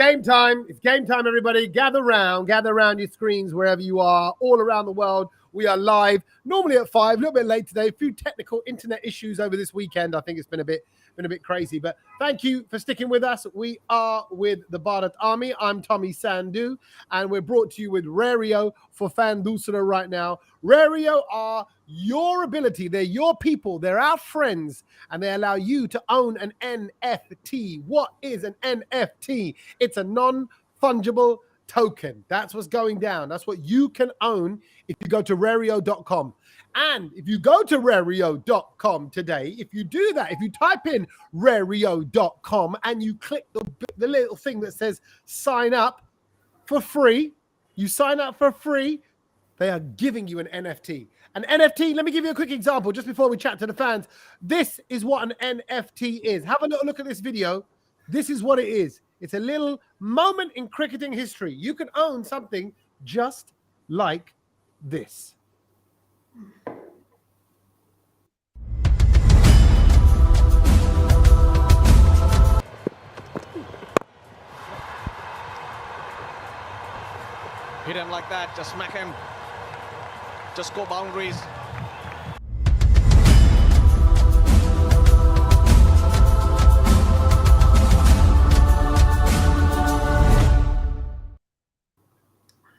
game time. It's game time, everybody. Gather around your screens wherever you are, all around the world. We are live, normally at 5, a little bit late today. A few technical internet issues over this weekend. I think it's been a bit crazy, but thank you for sticking with us. We are with the Bharat Army. I'm Tommy Sandhu, and we're brought to you with Rario for Fan Doosra right now. Rario are your ability. They're your people. They're our friends, and they allow you to own an NFT. What is an NFT? It's a non-fungible token. That's what's going down. That's what you can own if you go to Rario.com. And if you go to Rario.com today, if you do that, if you type in Rario.com and you click the little thing that says sign up for free, you sign up for free, they are giving you an NFT. An NFT, let me give you a quick example just before we chat to the fans. This is what an NFT is. Have a little look at this video. This is what it is. It's a little moment in cricketing history. You can own something just like this. Hit him like that, just smack him. Just go boundaries.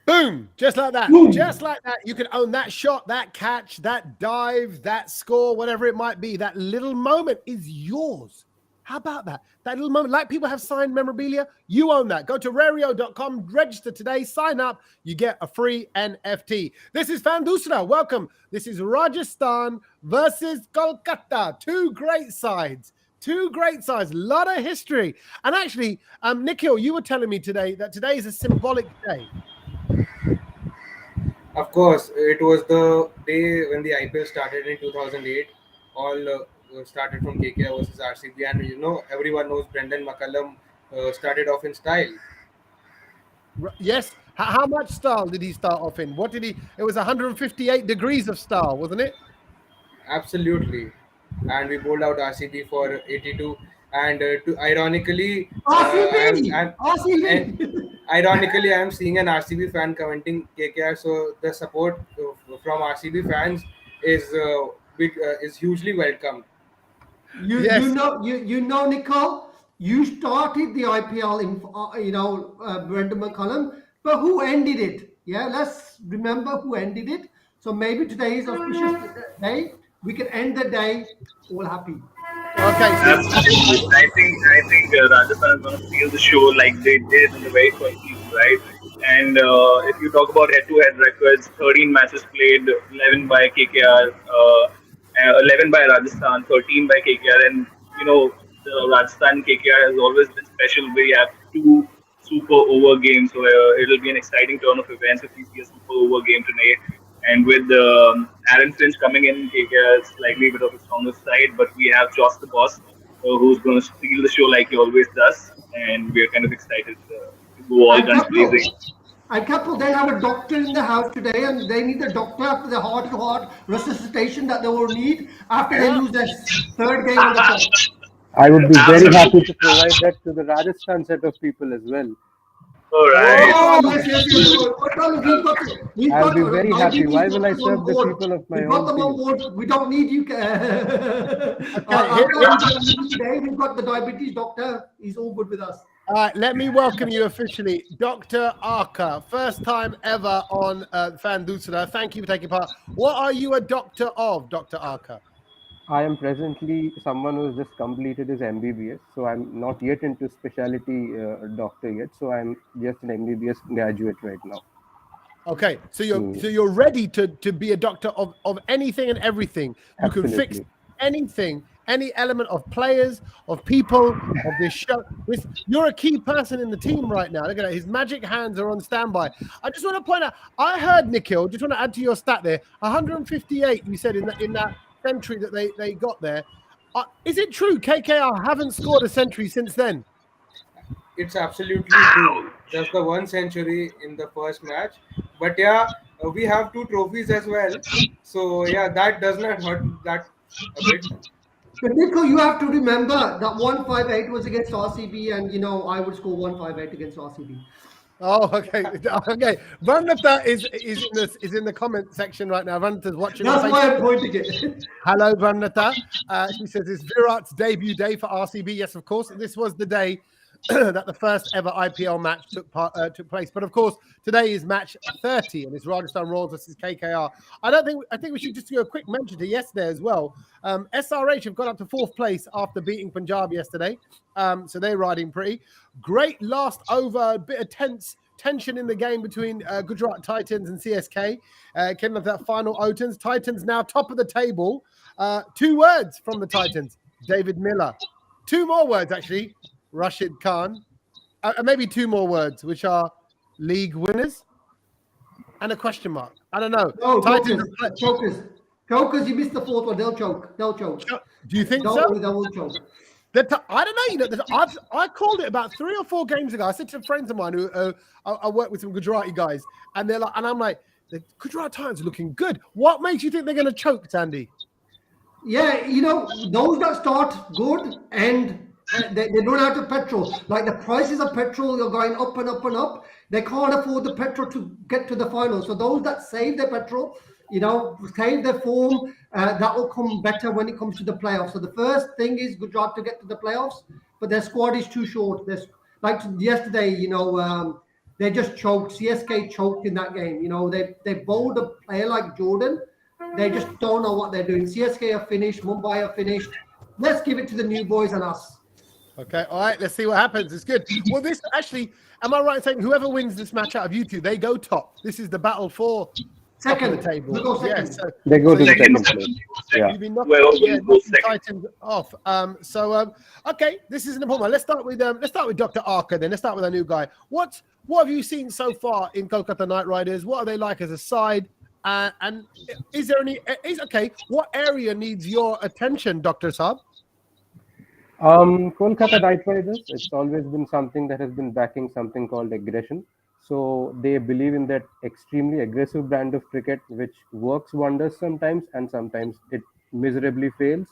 Boom! Just like that. Boom. Just like that. You can own that shot, that catch, that dive, that score, whatever it might be. That little moment is yours. How about that? That little moment, like people have signed memorabilia, you own that. Go to Rario.com, register today, sign up, you get a free NFT. This is Fan Doosra. Welcome. This is Rajasthan versus Kolkata. Two great sides. A lot of history. And actually, Nikhil, you were telling me today that today is a symbolic day. Of course, it was the day when the IPL started in 2008. All started from KKR versus RCB, and everyone knows Brendan McCullum started off in style. Yes. How much style did he start off in? What did he? It was 158 degrees of style, wasn't it? Absolutely. And we bowled out RCB for 82. And ironically, ironically, I am seeing an RCB fan commenting KKR. So the support from RCB fans is hugely welcome. You know, Nicole, you started the IPL in Brendan McCullum, but who ended it? Yeah, let's remember who ended it. So maybe today is auspicious day. We can end the day all happy. Okay. Absolutely. I think Rajasthan is going to steal the show like they did in the very first season, right? And if you talk about head-to-head records, 13 matches played, 11 by KKR, 11 by Rajasthan, 13 by KKR, and the Rajasthan KKR has always been special. We have 2 super over games, so it'll be an exciting turn of events if we see a super over game today. And with Aaron Finch coming in, KKR is slightly a bit of a stronger side, but we have Josh the boss, who's going to steal the show like he always does, and we're kind of excited to go all guns blazing. And couple, they have a doctor in the house today, and they need a doctor after the heart-to-heart resuscitation that they will need after they lose their third game on the top. I would be very happy to provide that to the Rajasthan set of people as well. All right. Oh, yes. I'll be very happy. Why will I serve the people of my own team? We don't need you. Today we've got the diabetes doctor. He's all good with us. All right, let me welcome you officially, Dr. Arka. First time ever on Fan Doosra. Thank you for taking part. What are you a doctor of, Dr. Arka? I am presently someone who has just completed his MBBS, so I'm not yet into specialty doctor yet. So I'm just an MBBS graduate right now. Okay, so you're ready to be a doctor of anything and everything. You Absolutely. can fix anything, any element of players, of people, of this show. You're a key person in the team right now. Look at that. His magic hands are on standby. I just want to point out, I heard, Nikhil, just want to add to your stat there, 158, you said in that century that they got there. Is it true KKR haven't scored a century since then? It's absolutely true. Just the 1 century in the first match. But yeah, we have 2 trophies as well. So yeah, that does not hurt that a bit. But Nico, you have to remember that 158 was against RCB, and I would score 158 against RCB. Oh, okay, okay. Vanata is in the comment section right now. Vanata's watching. That's why I'm pointing it. Hello, Vanata. She says it's Virat's debut day for RCB. Yes, of course. This was the day that the first ever IPL match took place. But of course, today is match 30, and it's Rajasthan Royals versus KKR. I think we should just do a quick mention to yesterday as well. SRH have got up to 4th place after beating Punjab yesterday. So they're riding pretty. Great last over, a bit of tension in the game between Gujarat Titans and CSK. Came up that final Otans. Titans now top of the table. 2 words from the Titans. David Miller. 2 more words, actually. Rashid Khan. Maybe 2 more words, which are league winners and a question mark. I don't know. No, chokers. You missed the 4th one. They'll choke. Do you think so? They will choke. I don't know. I called it about 3 or 4 games ago. I said to friends of mine who I work with some Gujarati guys, and they're like, and I'm like, the Gujarat Titans are looking good. What makes you think they're going to choke, Sandy? Yeah, those that start good and they don't have the petrol. Like the prices of petrol are going up and up and up. They can't afford the petrol to get to the final. So those that save their petrol, save their form, that will come better when it comes to the playoffs. So the first thing is Gujarat to get to the playoffs, but their squad is too short. Like yesterday, they just choked. CSK choked in that game. They bowled a player like Jordan. They just don't know what they're doing. CSK are finished. Mumbai are finished. Let's give it to the new boys and us. Okay, all right. Let's see what happens. It's good. Well, this actually, am I right in saying whoever wins this match out of you two, they go top? This is the battle for second the table. We'll go second. Yeah, so they go to the second place. Yeah. You've been knocking Titans off. Okay, this is an important one. Let's start with Dr. Arca. Then let's start with our new guy. What have you seen so far in Kolkata Knight Riders? What are they like as a side? And is there any? What area needs your attention, Dr. Saab? Kolkata Knight Riders, it's always been something that has been backing something called aggression. So they believe in that extremely aggressive brand of cricket, which works wonders sometimes, and sometimes it miserably fails.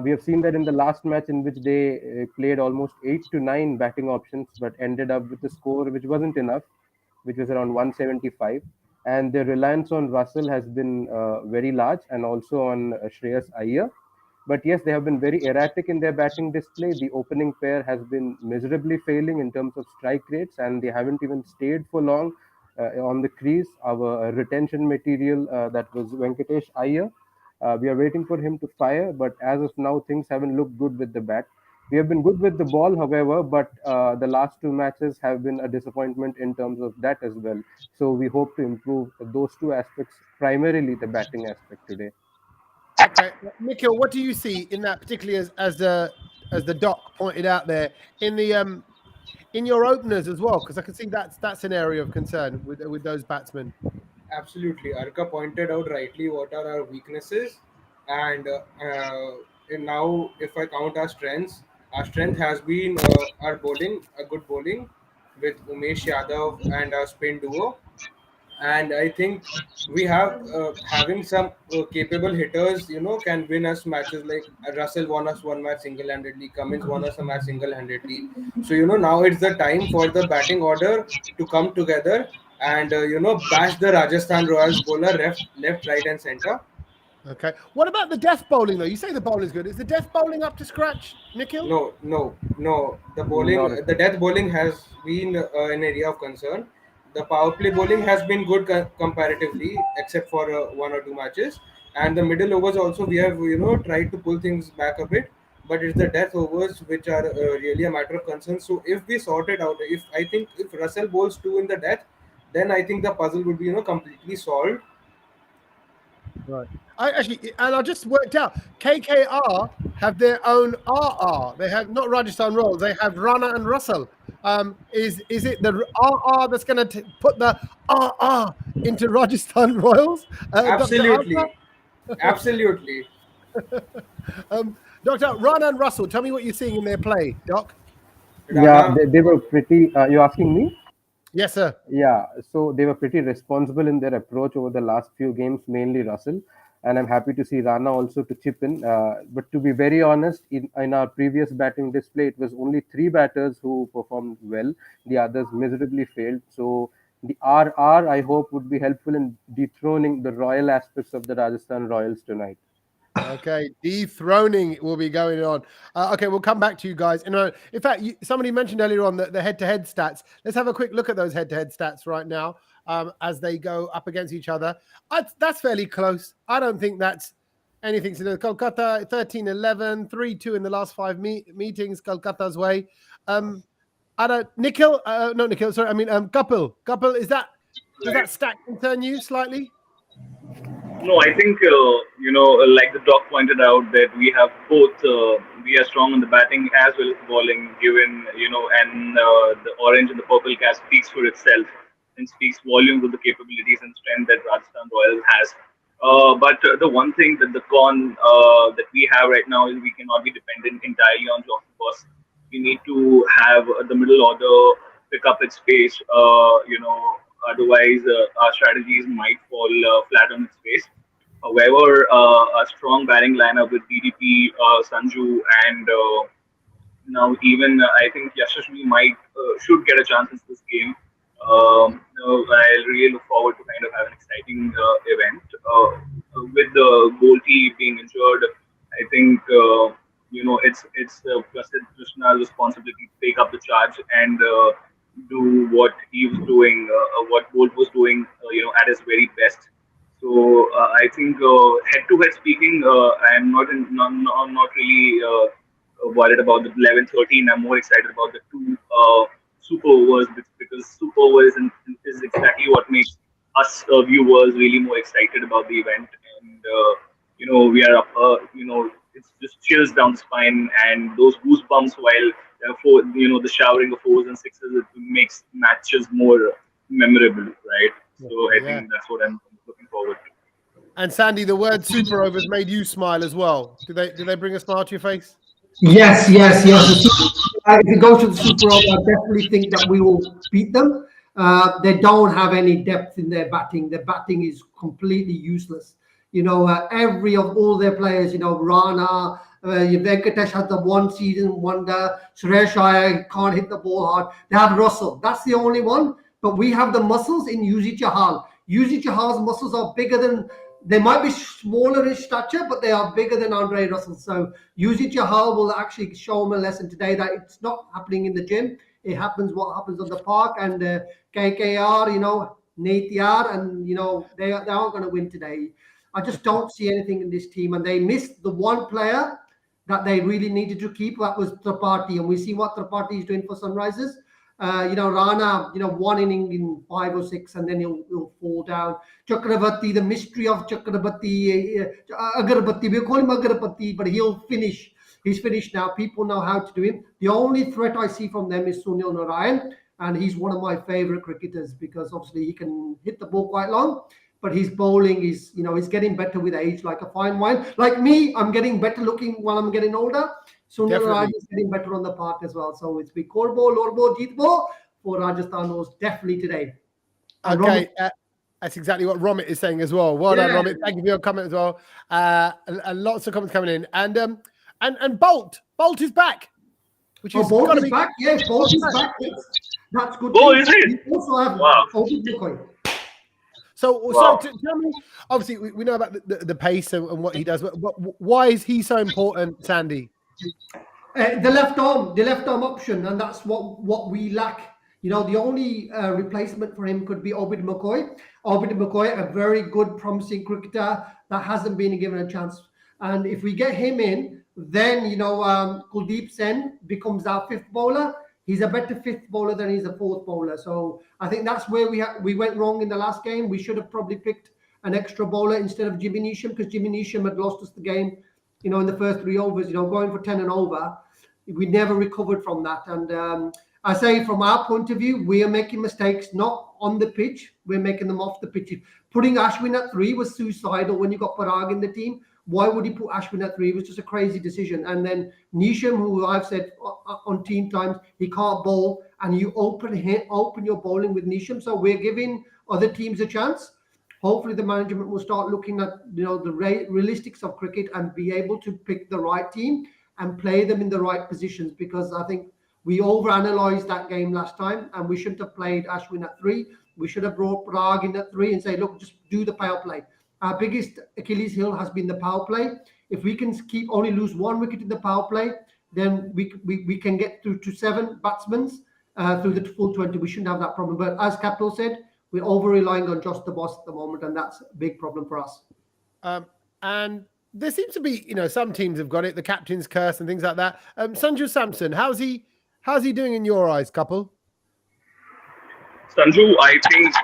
We have seen that in the last match in which they played almost 8 to 9 batting options, but ended up with a score which wasn't enough, which was around 175. And their reliance on Russell has been very large, and also on Shreyas Iyer. But yes, they have been very erratic in their batting display. The opening pair has been miserably failing in terms of strike rates, and they haven't even stayed for long on the crease. Our retention material, that was Venkatesh Iyer. We are waiting for him to fire, but as of now, things haven't looked good with the bat. We have been good with the ball, however, but the last 2 matches have been a disappointment in terms of that as well. So we hope to improve those 2 aspects, primarily the batting aspect today. Okay, Nikhil, what do you see in that, particularly as the doc pointed out there in your openers as well? Because I can see that's an area of concern with those batsmen. Absolutely, Arka pointed out rightly what are our weaknesses, and now if I count our strength has been our bowling, a good bowling with Umesh Yadav and our spin duo. And I think we have having some capable hitters, can win us matches. Like Russell won us 1 match single-handedly, Cummins won us a match single-handedly. So now it's the time for the batting order to come together and bash the Rajasthan Royals bowler left, right, and center. Okay. What about the death bowling though? You say the bowling is good. Is the death bowling up to scratch, Nikhil? No. The death bowling has been an area of concern. The power play bowling has been good comparatively, except for 1 or 2 matches. And the middle overs also, we have tried to pull things back a bit. But it's the death overs which are really a matter of concern. So if we sort it out, if Russell bowls 2 in the death, then I think the puzzle would be completely solved. Right. I just worked out KKR have their own RR. They have not Rajasthan Royals. They have Rana and Russell. Is it the RR that's going to put the RR into Rajasthan Royals? Absolutely. Absolutely. Dr. Rana and Russell, tell me what you're seeing in their play, Doc. Yeah, they were pretty. You're asking me? Yes, sir. Yeah, so they were pretty responsible in their approach over the last few games, mainly Russell. and I'm happy to see Rana also to chip in. But to be very honest, in our previous batting display, it was only 3 batters who performed well. The others miserably failed. So the RR, I hope, would be helpful in dethroning the royal aspects of the Rajasthan Royals tonight. Okay, dethroning will be going on. Okay, we'll come back to you guys. In fact, somebody mentioned earlier on the head-to-head stats. Let's have a quick look at those head-to-head stats right now as they go up against each other. That's fairly close. I don't think that's anything to do. Kolkata 13-11, 3-2 in the last 5 meetings, Kolkata's way. I don't, Nikhil, no, Nikhil, sorry, I mean, Kapil, does that stat concern you slightly? No, I think like the doc pointed out, that we have both. We are strong on the batting as well as bowling. Given and the orange and the purple cast speaks for itself and speaks volumes of the capabilities and strength that Rajasthan Royals has. But the one thing that the con that we have right now is we cannot be dependent entirely on Jockey Boss. We need to have the middle order pick up its pace. Otherwise our strategies might fall flat on its face. However, a strong batting lineup with DDP, Sanju, and even I think Yashasvi might should get a chance in this game. I really look forward to kind of have an exciting event. With the goaltee being injured, I think it's Prasid Krishna's responsibility to take up the charge and do what he was doing, what Bolt was doing, at his very best. So I think head-to-head speaking, I'm not really worried about the 11-13. I'm more excited about the two super overs because super overs is exactly what makes us viewers really more excited about the event. And we are up. It's just chills down the spine and those goosebumps while the showering of fours and sixes. It makes matches more memorable, right? So I think that's what I'm looking forward to. And Sandy, the word super overs made you smile as well. Do they bring a smile to your face? Yes. If it goes to the Super Over, I definitely think that we will beat them. They don't have any depth in their batting. Their batting is completely useless. Every of all their players, Rana, Venkatesh has the one season wonder. Suresh Iyer can't hit the ball hard. They have Russell. That's the only one. But we have the muscles in Yuzi Chahal. Yuzi Chahal's muscles are bigger than, they might be smaller in stature, but they are bigger than Andre Russell. So Yuzi Chahal will actually show him a lesson today that it's not happening in the gym. It happens what happens on the park. And KKR, Natyar, and they aren't going to win today. I just don't see anything in this team, and they missed the one player that they really needed to keep. That was Tripathi, and we see what Tripathi is doing for Sunrisers. Rana, one inning in 5 or 6, and then he'll fall down. Chakrabarti, the mystery of Chakrabarti, Agarbatti, we call him Agarbatti, but he'll finish. He's finished now. People know how to do him. The only threat I see from them is Sunil Narayan, and he's one of my favorite cricketers because obviously he can hit the ball quite long. But his bowling is, he's getting better with age, like a fine wine. Like me, I'm getting better looking while I'm getting older. Sunil Narayan is getting better on the park as well. So it's big Korbo, Lorbo, Jeetbo for Rajasthan was definitely today. And okay, that's exactly what Romit is saying as well. Well done, Romit. Thank you for your comment as well. And lots of comments coming in. And Bolt is back. Which is Bolt is back. Yes, Bolt is back. That's good. Oh, is it? We also have So tell me, obviously we know about the pace and what he does, but why is he so important, Sandy? The left arm option, and that's what we lack. The only replacement for him could be Obid McCoy. Obid McCoy, a very good, promising cricketer that hasn't been given a chance. And if we get him in, then Kuldeep Sen becomes our 5th bowler. He's a better 5th bowler than he's a 4th bowler. So I think that's where we went wrong in the last game. We should have probably picked an extra bowler instead of Jimmy Neesham, because Jimmy Neesham had lost us the game, in the first 3 overs, going for 10 and over. We never recovered from that. And I say from our point of view, we are making mistakes, not on the pitch. We're making them off the pitch. Putting Ashwin at 3 was suicidal when you got Parag in the team. Why would he put Ashwin at 3? It was just a crazy decision. And then Neesham, who I've said on team times, he can't bowl, and you open your bowling with Neesham. So we're giving other teams a chance. Hopefully, the management will start looking at the realistics of cricket and be able to pick the right team and play them in the right positions. Because I think we overanalyzed that game last time, and we shouldn't have played Ashwin at 3. We should have brought Prag in at 3 and say, look, just do the power play. Our biggest Achilles heel has been the power play. If we can keep only lose 1 wicket in the power play, then we can get through to 7 batsmen through the full 20. We shouldn't have that problem. But as Captain said, we're over relying on just the boss at the moment, and that's a big problem for us. And there seems to be, some teams have got it, the captain's curse and things like that. Sanju Samson, how's he doing in your eyes, couple? Sanju, I think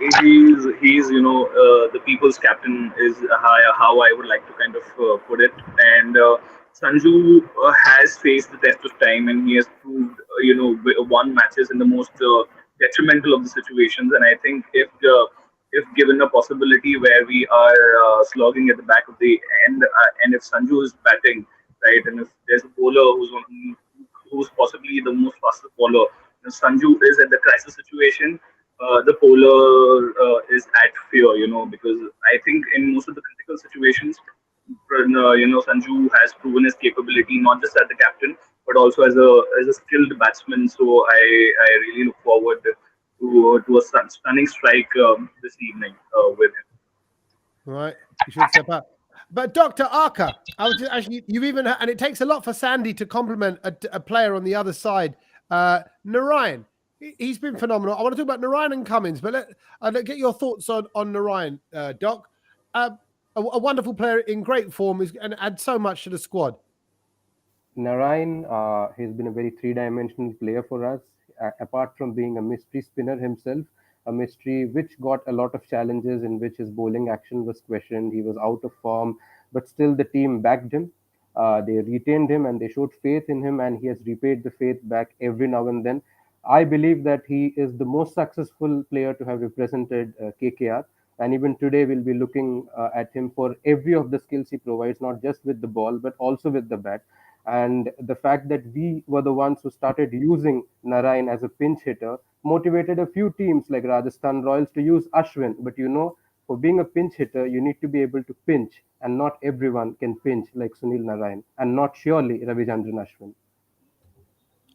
he's the people's captain is how I would like to kind of put it. And Sanju has faced the test of time, and he has proved won matches in the most detrimental of the situations. And I think if given a possibility where we are slogging at the back of the end, and if Sanju is batting right, and if there's a bowler who's possibly the most fastest bowler, Sanju is at the crisis situation. The bowler is at fear, because I think in most of the critical situations, Sanju has proven his capability not just as the captain but also as a skilled batsman. So I really look forward to a stunning strike this evening with him. Right, you should step up. But Dr. Arka, you've even, and it takes a lot for Sandy to compliment a player on the other side. Narayan, he's been phenomenal. I want to talk about Narayan and Cummins, but let's get your thoughts on Narayan, Doc. A wonderful player in great form and add so much to the squad. Narayan has been a very three-dimensional player for us. Apart from being a mystery spinner himself, a mystery which got a lot of challenges in which his bowling action was questioned. He was out of form, but still the team backed him. They retained him and they showed faith in him, and he has repaid the faith back every now and then. I believe that he is the most successful player to have represented KKR. And even today, we'll be looking at him for every of the skills he provides, not just with the ball, but also with the bat. And the fact that we were the ones who started using Narayan as a pinch hitter motivated a few teams like Rajasthan Royals to use Ashwin. But for being a pinch hitter, you need to be able to pinch, and not everyone can pinch like Sunil Narayan, and not surely Ravichandran Ashwin.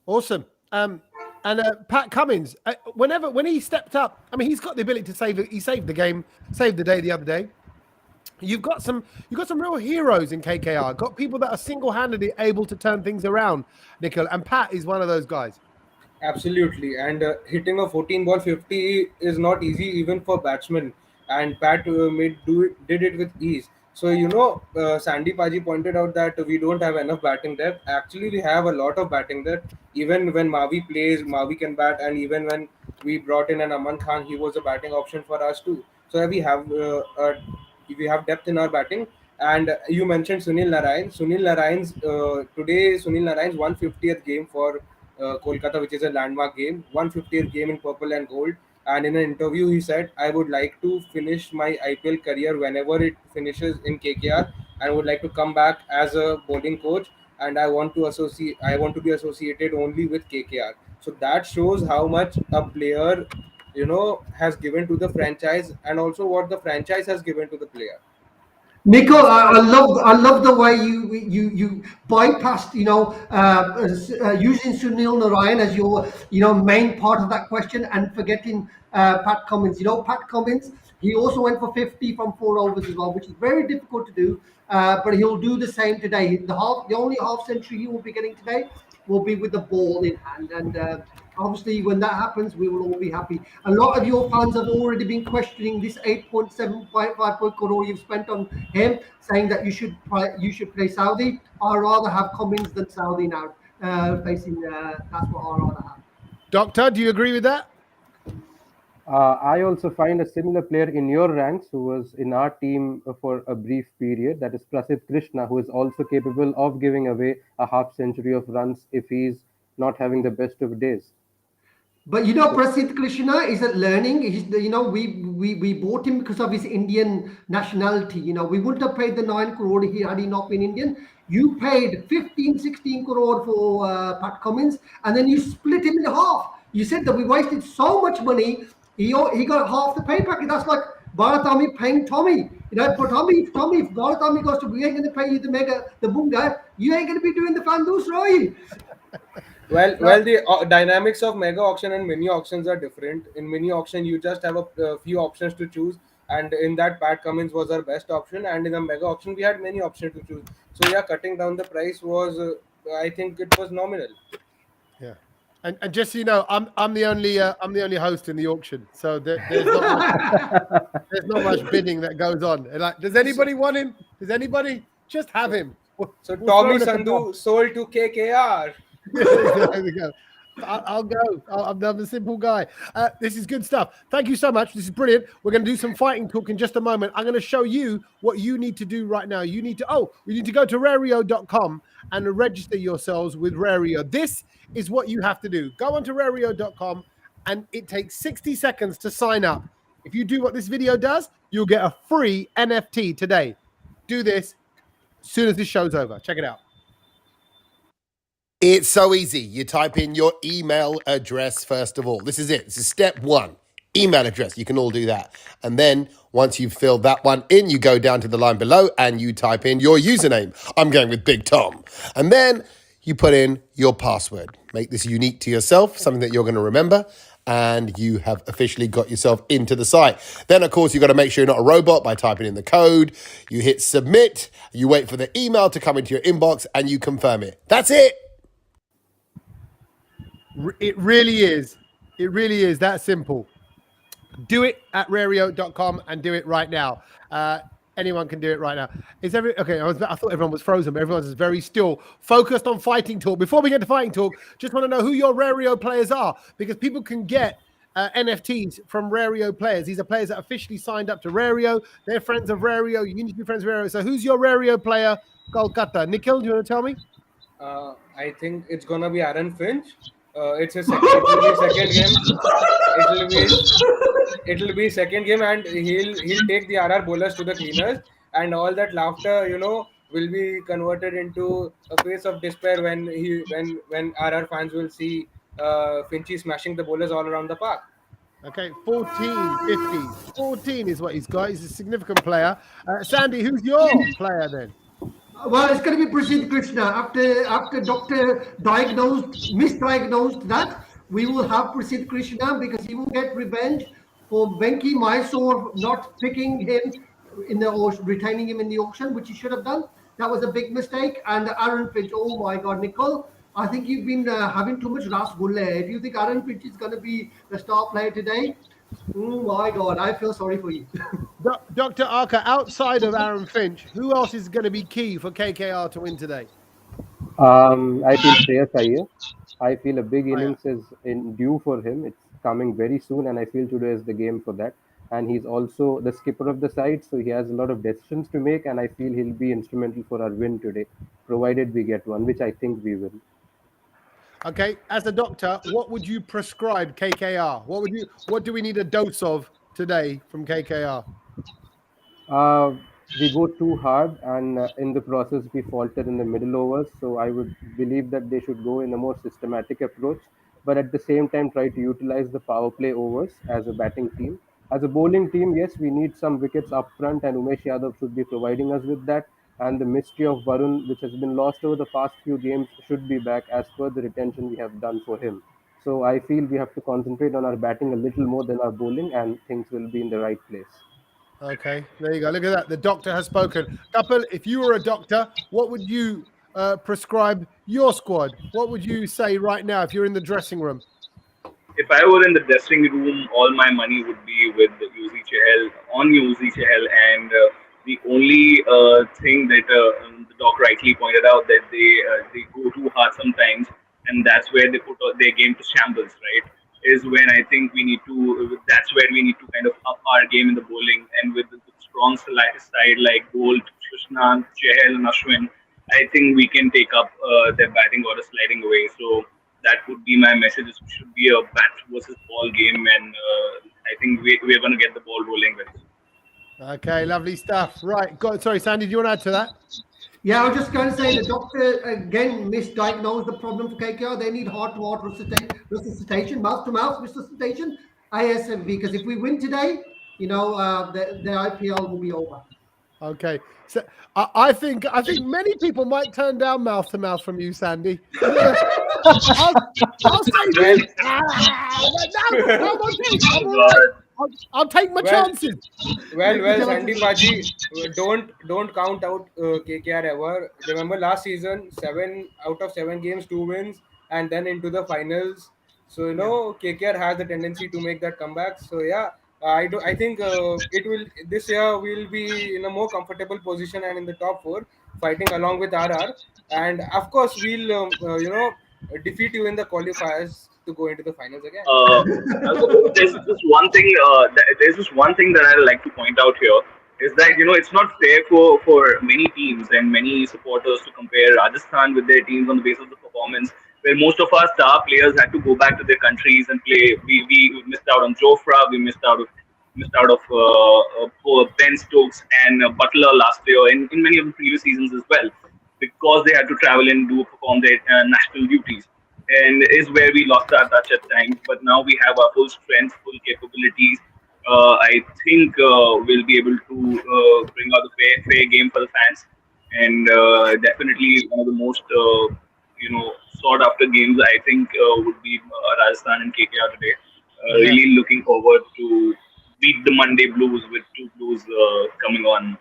Awesome. And Pat Cummins, when he stepped up, I mean, he's got the ability to save it. He saved the game, saved the day the other day. You've got some real heroes in KKR. Got people that are single-handedly able to turn things around, Nikhil, and Pat is one of those guys. Absolutely, and hitting a 14-ball 50 is not easy even for batsmen, and Pat did it with ease. So Sandy Paji pointed out that we don't have enough batting depth. Actually, we have a lot of batting depth. Even when Mavi plays, Mavi can bat, and even when we brought in an Aman Khan, he was a batting option for us too. So we have depth in our batting. And you mentioned Sunil Narayan. Sunil Narayan's 150th game for Kolkata, which is a landmark game, 150th game in purple and gold. And in an interview, he said, "I would like to finish my IPL career whenever it finishes in KKR. I would like to come back as a bowling coach, and I want to be associated only with KKR." So that shows how much a player, has given to the franchise, and also what the franchise has given to the player. Nico, I love the way you bypassed using Sunil Narayan as your main part of that question and forgetting Pat Cummins. Pat Cummins, he also went for 50 from 4 overs as well, which is very difficult to do. But he'll do the same today. The only half century he will be getting today will be with the ball in hand, and obviously when that happens, we will all be happy. A lot of your fans have already been questioning this 8.75 crore you've spent on him, saying that you should play Saudi. I'd rather have Cummins than Saudi now facing. That's what I'd rather have. Doctor, do you agree with that? I also find a similar player in your ranks who was in our team for a brief period. That is Prasidh Krishna, who is also capable of giving away a half century of runs if he's not having the best of days. But Prasidh Krishna isn't learning. We bought him because of his Indian nationality. We wouldn't have paid the 9 crore had he not been Indian. You paid 15, 16 crore for Pat Cummins, and then you split him in half. You said that we wasted so much money. He got half the pay packet. That's like Balatami paying Tommy. For Tommy, if Balatami goes to, we ain't going to pay you the bunga. You ain't going to be doing the Fan Doosra, are you? Well, the dynamics of mega auction and mini auctions are different. In mini auction, you just have a few options to choose, and in that, Pat Cummins was our best option. And in the mega auction, we had many options to choose. So yeah, cutting down the price was, I think, it was nominal. Yeah, and just so you know, I'm the only host in the auction, so there's not much bidding that goes on. And like, does anybody want him? Does anybody just have him? So We'll throw Tommy in a kebab. Sandhu sold to KKR. There we go. I'll go. I'm a simple guy. This is good stuff. Thank you so much. This is brilliant. We're going to do some fighting talk in just a moment. I'm going to show you what you need to do right now. You need to go to Rario.com and register yourselves with Rario. This is what you have to do. Go onto Rario.com and it takes 60 seconds to sign up. If you do what this video does, you'll get a free NFT today. Do this as soon as this show's over. Check it out. It's so easy. You type in your email address first of all. This is it. This is step one. Email address. You can all do that. And then once you've filled that one in, you go down to the line below and you type in your username. I'm going with Big Tom. And then you put in your password. Make this unique to yourself, something that you're going to remember. And you have officially got yourself into the site. Then, of course, you've got to make sure you're not a robot by typing in the code. You hit submit. You wait for the email to come into your inbox and you confirm it. That's it. It really is. It really is that simple. Do it at Rario.com and do it right now. Anyone can do it right now. Okay? I thought everyone was frozen, but everyone's very still, focused on fighting talk. Before we get to fighting talk, just want to know who your Rario players are, because people can get NFTs from Rario players. These are players that officially signed up to Rario. They're friends of Rario. You need to be friends with Rario. So who's your Rario player, Kolkata? Nikhil, do you want to tell me? I think it's gonna be Aaron Finch. It will be second game. It'll be second game, and he'll take the RR bowlers to the cleaners, and all that laughter, will be converted into a face of despair when RR fans will see Finchy smashing the bowlers all around the park. Okay, 14, 50. 14 is what he's got. He's a significant player. Sandy, who's your player then? Well, it's going to be Prasidh Krishna. After doctor misdiagnosed that, we will have Prasidh Krishna, because he will get revenge for Venki Mysore not picking him retaining him in the auction, which he should have done. That was a big mistake. And Aaron Finch, oh my God, Nicole, I think you've been having too much rasgulla. If you think Aaron Finch is going to be the star player today, oh my God, I feel sorry for you. Dr. Arca, outside of Aaron Finch, who else is going to be key for KKR to win today? I feel Shreyas Iyer. I feel a big innings is due for him. It's coming very soon, and I feel today is the game for that. And he's also the skipper of the side, so he has a lot of decisions to make, and I feel he'll be instrumental for our win today, provided we get one, which I think we will. Okay, as a doctor, what would you prescribe KKR? What do we need a dose of today from KKR? We go too hard, and in the process we falter in the middle overs. So I would believe that they should go in a more systematic approach, but at the same time try to utilize the power play overs as a batting team. As a bowling team, yes, we need some wickets up front, and Umesh Yadav should be providing us with that. And the mystery of Varun, which has been lost over the past few games, should be back as per the retention we have done for him. So I feel we have to concentrate on our batting a little more than our bowling, and things will be in the right place. Okay, there you go. Look at that. The doctor has spoken. Kapil, if you were a doctor, what would you prescribe your squad? What would you say right now if you're in the dressing room? If I were in the dressing room, all my money would be with Yuzi Chahal, on Yuzi Chahal, and the only thing that the doc rightly pointed out, that they go too hard sometimes, and that's where they put their game to shambles, right? Is when I think that's where we need to kind of up our game in the bowling, and with the strong side like Bolt, Krishna, Chahal, and Ashwin, I think we can take up their batting order sliding away. So that would be my message. It should be a bat versus ball game, and I think we're going to get the ball rolling very soon. Okay, lovely stuff. Right, sorry, Sandy, do you want to add to that? Yeah, I was just going to say the doctor again misdiagnosed the problem for KKR. They need heart-to-heart resuscitation, mouth-to-mouth resuscitation, ASAP. Because if we win today, the IPL will be over. Okay, so I think many people might turn down mouth to mouth from you, Sandy. I'll say Well, this. No, I'm okay. I'm all right. God. I'll take my well, chances. well, Sandy Paji, don't count out KKR ever. Remember last season, 7 out of 7 games, 2 wins, and then into the finals. So KKR has the tendency to make that comeback. So yeah, I think it will this year we'll be in a more comfortable position and in the top four, fighting along with RR, and of course we'll defeat you in the qualifiers to go into the finals again. Uh, so there's this one thing that I like to point out here is that it's not fair for many teams and many supporters to compare Rajasthan with their teams on the basis of the performance, where most of our star players had to go back to their countries and play. We missed out on Jofra, we missed out of poor Ben Stokes and Butler last year, and in many of the previous seasons as well, because they had to travel and do perform their national duties, and is where we lost our touch at times. But now we have our full strength, full capabilities. I think we'll be able to bring out the fair game for the fans, and definitely one of the most sought after games I think would be Rajasthan and KKR today. Yeah. Really looking forward to beat the Monday Blues with two Blues coming on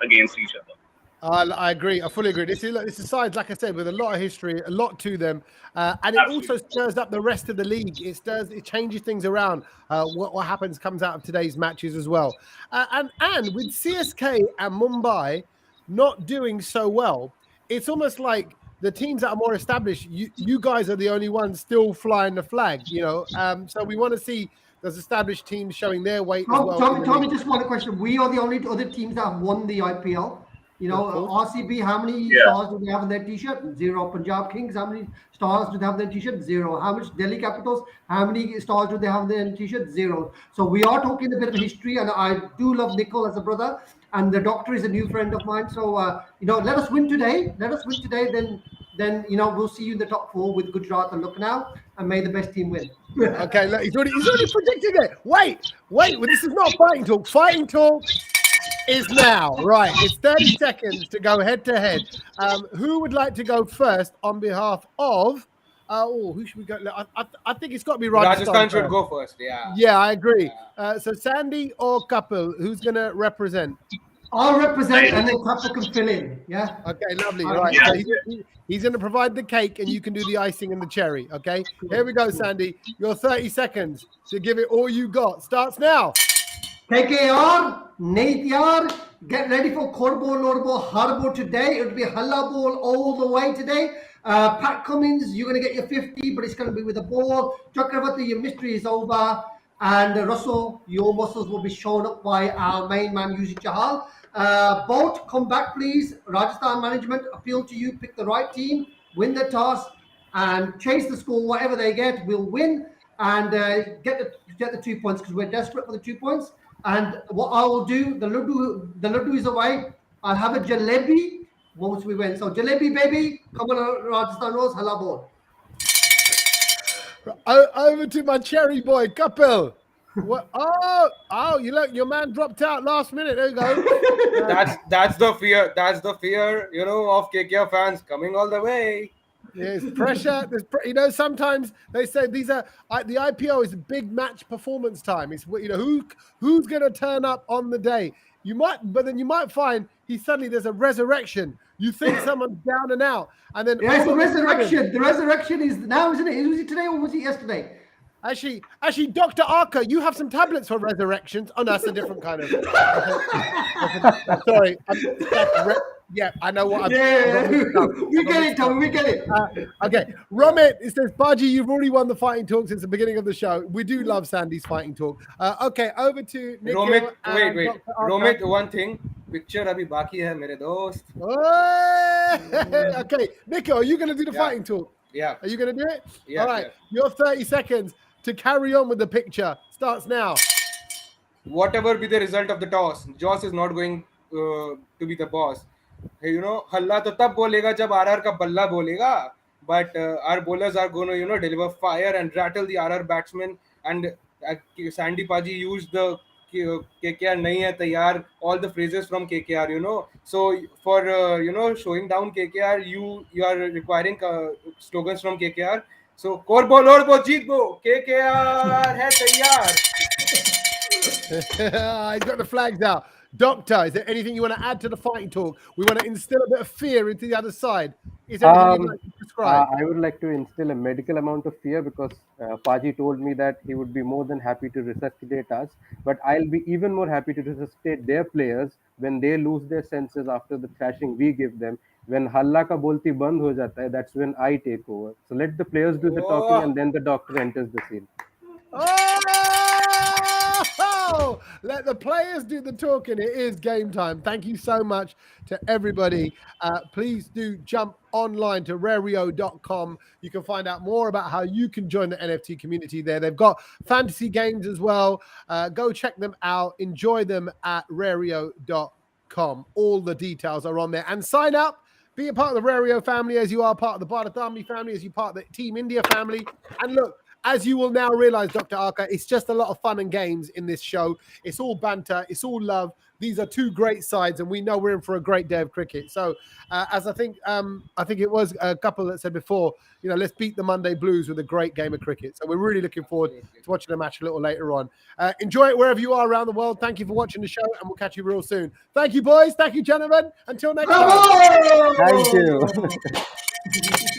against each other. I agree. I fully agree. This is sides, like I said, with a lot of history, a lot to them, and it also Absolutely. stirs up the rest of the league. It changes things around. What happens comes out of today's matches as well, and with CSK and Mumbai not doing so well, it's almost like the teams that are more established. You guys are the only ones still flying the flag. So we want to see those established teams showing their weight as well. Tommy, just one question. We are the only other teams that have won the IPL. RCB, how many Yeah. stars do they have in their t-shirt? 0. Punjab Kings, how many stars do they have in their t-shirt? 0. How much Delhi Capitals, how many stars do they have in their t-shirt? 0. So we are talking a bit of history, and I do love Nicol as a brother, and the doctor is a new friend of mine. So let us win today. Then we'll see you in the top 4 with Gujarat and Lucknow, and may the best team win. Okay, look, he's already predicting it. Wait, well, this is not fighting talk. Fighting talk is now. Right, it's 30 seconds to go head to head. Who would like to go first on behalf of? Who should we go? I think it's got to be Rajasthan should first. go first. Yeah. Yeah, I agree. So Sandy or Kapil, who's going to represent? I'll represent, and then Kapil can fill in. Yeah. Okay, lovely. Right, Yeah. so he's going to provide the cake, and you can do the icing and the cherry. Okay, here we go, Sandy. Your 30 seconds to give it all you got starts now. KKR, Naithyar, get ready for Korbo, Lorbo, Harbo today. It'll be Halla ball all the way today. Pat Cummins, you're going to get your 50, but it's going to be with a ball. Chakravarti, your mystery is over. And Russell, your muscles will be shown up by our main man, Yuzi Chahal. Bolt, come back, please. Rajasthan management, appeal to you. Pick the right team, win the toss, and chase the score. Whatever they get, we'll win. And get the 2 points, because we're desperate for the 2 points. And what I will do, the Luddu is away. I'll have a jalebi once we win. So jalebi, baby, come on, Rajasthan Rose, hala ball. Over to my cherry boy, Kapil. What? Oh! You look, your man dropped out last minute. There you go. That's the fear. That's the fear, of KKR fans coming all the way. There's pressure. Sometimes they say these are the IPO is a big match performance time. It's who's going to turn up on the day. But then you might find there's a resurrection. You think someone's down and out, and then it's the resurrection. The resurrection is now, isn't it? Was it today or was it yesterday? Actually, Dr. Arca, you have some tablets for resurrections. Oh no, that's a different kind of. Sorry. Yeah, I know what I'm. Yeah, we get it, Tommy. We get it. Okay, Romit, it says, Baji, you've already won the fighting talk since the beginning of the show. We do love Sandy's fighting talk. Okay, over to Nikhil. Romit, wait. Romit, one thing. Picture abhi baki hai, mere dost. Okay, Nikhil, are you going to do the fighting talk? Yeah. Are you going to do it? Yeah. All right, your 30 seconds to carry on with the picture starts now. Whatever be the result of the toss, Joss is not going to be the boss. Halla to tab bolega jab RR ka balla bolega, but our bowlers are going to deliver fire and rattle the RR batsmen, and Sandy Paji used the KKR nahi hai taiyar, all the phrases from KKR, you know. So for showing down KKR, you are requiring slogans from KKR. So Korbo Lorbo Jeetbo, KKR hai taiyar. He's got the flags out. Doctor, is there anything you want to add to the fighting talk? We want to instill a bit of fear into the other side. Is there anything you'd like to prescribe? I would like to instill a medical amount of fear because Faji told me that he would be more than happy to resuscitate us, but I'll be even more happy to resuscitate their players when they lose their senses after the thrashing we give them. When halla ka bolti band ho jata hai, that's when I take over. So let the players do the talking, and then the doctor enters the scene. Oh, let the players do the talking. It is game time. Thank you so much to everybody. Please do jump online to Rario.com. You can find out more about how you can join the NFT community there. They've got fantasy games as well. Go check them out. Enjoy them at Rario.com. All the details are on there. And sign up. Be a part of the Rario family as you are part of the Bharatami family, as you part of the Team India family. And look, as you will now realize, Dr. Arka, it's just a lot of fun and games in this show. It's all banter. It's all love. These are two great sides, and we know we're in for a great day of cricket. So, as I think it was a couple that said before, let's beat the Monday Blues with a great game of cricket. So we're really looking forward to watching the match a little later on. Enjoy it wherever you are around the world. Thank you for watching the show, and we'll catch you real soon. Thank you, boys. Thank you, gentlemen. Until next time. Thank you.